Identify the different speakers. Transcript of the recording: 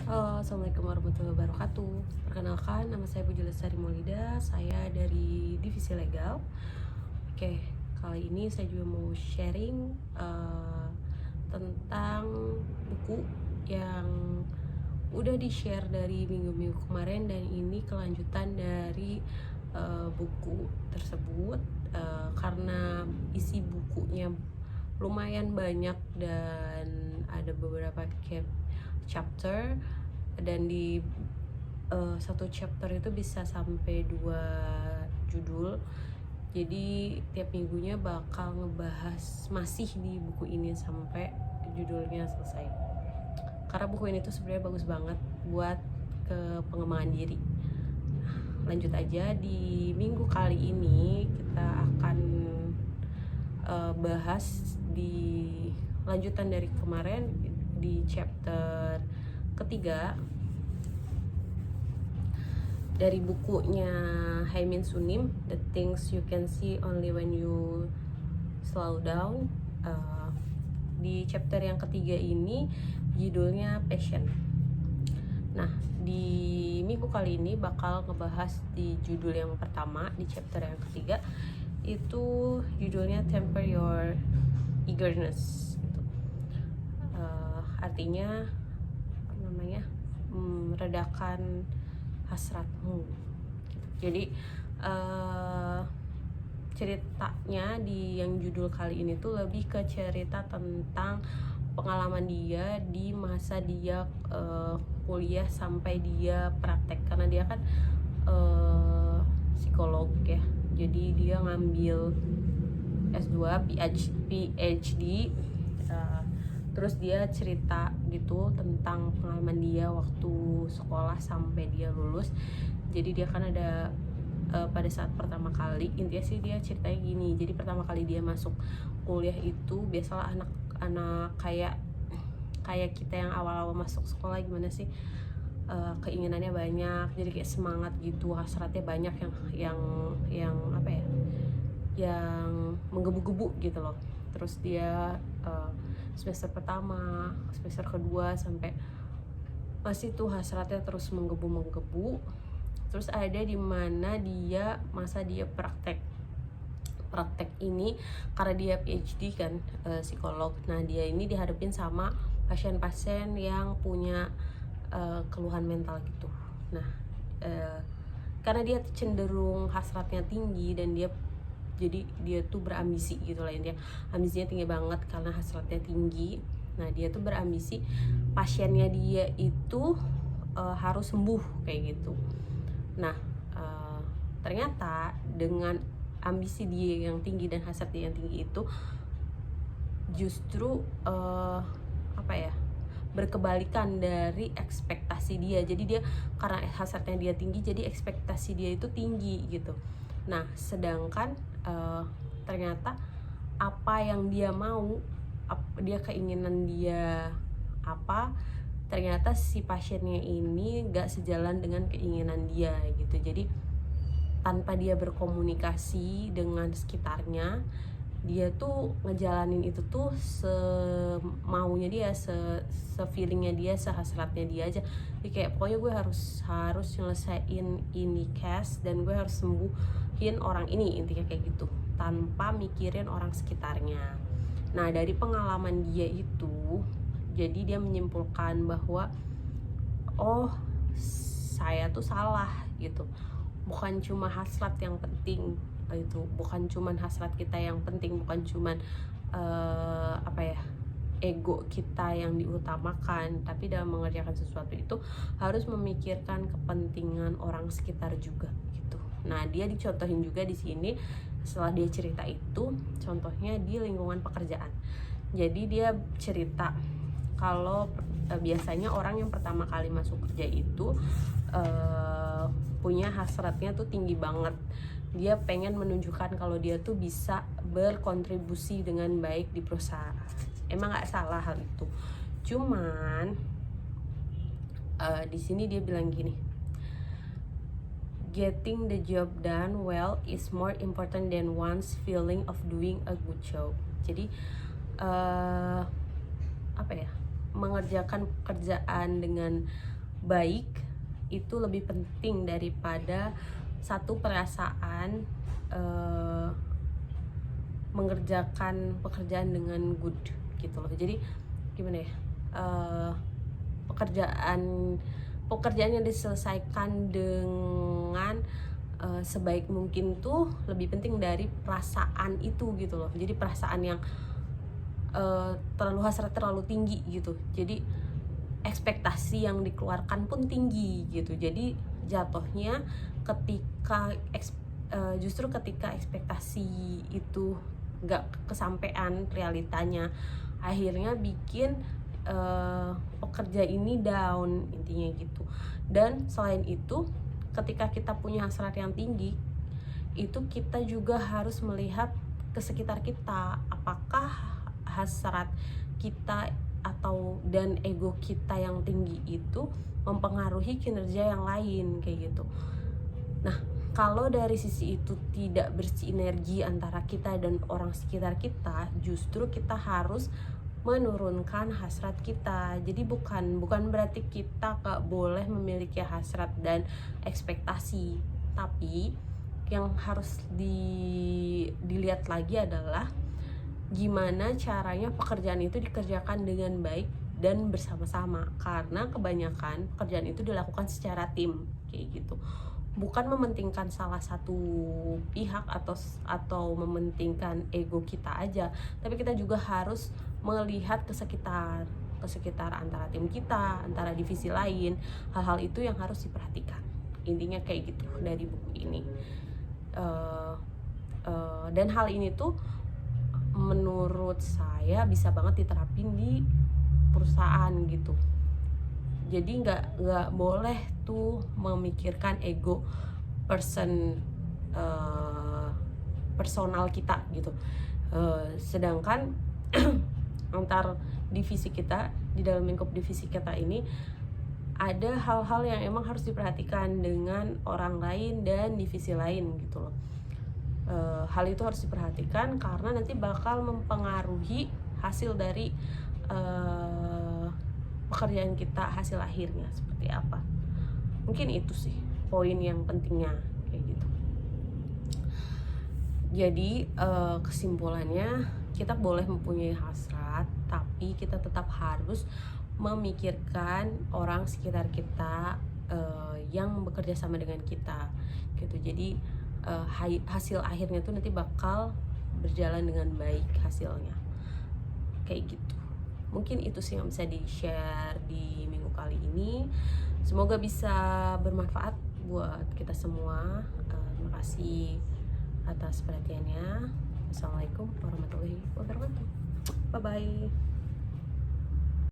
Speaker 1: Halo, Assalamualaikum warahmatullahi wabarakatuh. Perkenalkan, nama saya Puji Lestari Maulida. Saya dari Divisi Legal. Oke, kali ini saya juga mau sharing tentang buku yang udah di-share dari minggu-minggu kemarin, dan ini kelanjutan dari buku tersebut karena isi bukunya lumayan banyak dan ada beberapa chapter, dan di satu chapter itu bisa sampai 2 judul. Jadi tiap minggunya bakal ngebahas masih di buku ini sampai judulnya selesai, karena buku ini tuh sebenarnya bagus banget buat ke pengembangan diri. Lanjut aja, di minggu kali ini kita akan bahas di lanjutan dari kemarin di chapter ketiga dari bukunya Haimin Sunim, The Things You Can See Only When You Slow Down. Di chapter yang ketiga ini judulnya Passion. Nah, di minggu kali ini bakal ngebahas di judul yang pertama di chapter yang ketiga, itu judulnya Temper Your Eagerness gitu. Artinya apa namanya, meredakan hasratmu. Jadi ceritanya di yang judul kali ini tuh lebih ke cerita tentang pengalaman dia di masa dia kuliah sampai dia praktek, karena dia kan psikolog ya. Jadi dia ngambil S2 PhD, terus dia cerita gitu tentang pengalaman dia waktu sekolah sampai dia lulus. Jadi dia kan ada pada saat pertama kali, intinya sih dia ceritanya gini. Jadi pertama kali dia masuk kuliah itu, biasalah anak-anak kayak kita yang awal-awal masuk sekolah gimana sih, keinginannya banyak, jadi kayak semangat gitu, hasratnya banyak yang apa ya, yang menggebu-gebu gitu loh. Terus dia semester pertama, semester kedua sampai masih tuh hasratnya terus menggebu-menggebu. Terus ada di mana dia masa dia praktek ini, karena dia PhD kan, psikolog. Nah, dia ini dihadapin sama pasien-pasien yang punya keluhan mental gitu. Nah, karena dia cenderung hasratnya tinggi dan dia tuh berambisi gitu lah, intinya ambisinya tinggi banget karena hasratnya tinggi. Nah, dia tuh berambisi pasiennya dia itu harus sembuh kayak gitu. Nah, ternyata dengan ambisi dia yang tinggi dan hasrat dia yang tinggi itu justru apa ya, berkebalikan dari ekspektasi dia. Jadi dia karena hasratnya dia tinggi, jadi ekspektasi dia itu tinggi gitu. Nah, sedangkan ternyata apa yang dia mau, dia keinginan dia apa, ternyata si pasiennya ini gak sejalan dengan keinginan dia gitu. Jadi tanpa dia berkomunikasi dengan sekitarnya, dia tuh ngejalanin itu tuh semaunya dia, se-feelingnya dia, sehasratnya dia aja. Jadi kayak pokoknya gue harus nyelesain ini case dan gue harus sembuhin orang ini, intinya kayak gitu, tanpa mikirin orang sekitarnya. Nah, dari pengalaman dia itu, jadi dia menyimpulkan bahwa oh, saya tuh salah gitu. Bukan cuma hasrat yang penting, itu bukan cuman hasrat kita yang penting, bukan cuman apa ya, ego kita yang diutamakan, tapi dalam mengerjakan sesuatu itu harus memikirkan kepentingan orang sekitar juga gitu. Nah, dia dicontohin juga di sini setelah dia cerita itu, contohnya di lingkungan pekerjaan. Jadi dia cerita kalau biasanya orang yang pertama kali masuk kerja itu punya hasratnya tuh tinggi banget. Dia pengen menunjukkan kalau dia tuh bisa berkontribusi dengan baik di perusahaan. Emang nggak salah hal itu. Cuman di sini dia bilang gini, getting the job done well is more important than one's feeling of doing a good job. Jadi apa ya, mengerjakan pekerjaan dengan baik itu lebih penting daripada satu perasaan mengerjakan pekerjaan dengan good gitu loh. Jadi gimana ya, pekerjaan yang diselesaikan dengan sebaik mungkin tuh lebih penting dari perasaan itu gitu loh. Jadi perasaan yang terlalu hasrat terlalu tinggi gitu, jadi ekspektasi yang dikeluarkan pun tinggi gitu. Jadi jatuhnya justru ketika ekspektasi itu nggak kesampaian realitanya, akhirnya bikin pekerja ini down intinya gitu. Dan selain itu, ketika kita punya hasrat yang tinggi, itu kita juga harus melihat ke sekitar kita, apakah hasrat kita dan ego kita yang tinggi itu mempengaruhi kinerja yang lain kayak gitu. Nah, kalau dari sisi itu tidak bersinergi antara kita dan orang sekitar kita, justru kita harus menurunkan hasrat kita. Jadi bukan berarti kita gak boleh memiliki hasrat dan ekspektasi, tapi yang harus dilihat lagi adalah gimana caranya pekerjaan itu dikerjakan dengan baik dan bersama-sama, karena kebanyakan pekerjaan itu dilakukan secara tim kayak gitu. Bukan mementingkan salah satu pihak atau mementingkan ego kita aja, tapi kita juga harus melihat ke sekitar antara tim kita, antara divisi lain. Hal-hal itu yang harus diperhatikan. Intinya kayak gitu dari buku ini. Dan hal ini tuh menurut saya bisa banget diterapin di perusahaan gitu. Jadi nggak boleh tuh memikirkan ego personal kita gitu. Sedangkan antar divisi kita, di dalam lingkup divisi kita ini ada hal-hal yang emang harus diperhatikan dengan orang lain dan divisi lain gitu loh. Hal itu harus diperhatikan karena nanti bakal mempengaruhi hasil dari pekerjaan kita, hasil akhirnya seperti apa. Mungkin itu sih poin yang pentingnya kayak gitu. Jadi kesimpulannya, kita boleh mempunyai hasrat, tapi kita tetap harus memikirkan orang sekitar kita yang bekerja sama dengan kita gitu. Jadi hasil akhirnya tuh nanti bakal berjalan dengan baik hasilnya kayak gitu. Mungkin itu sih yang bisa di-share di minggu kali ini. Semoga bisa bermanfaat buat kita semua. Terima kasih atas perhatiannya. Assalamualaikum warahmatullahi wabarakatuh. Bye bye.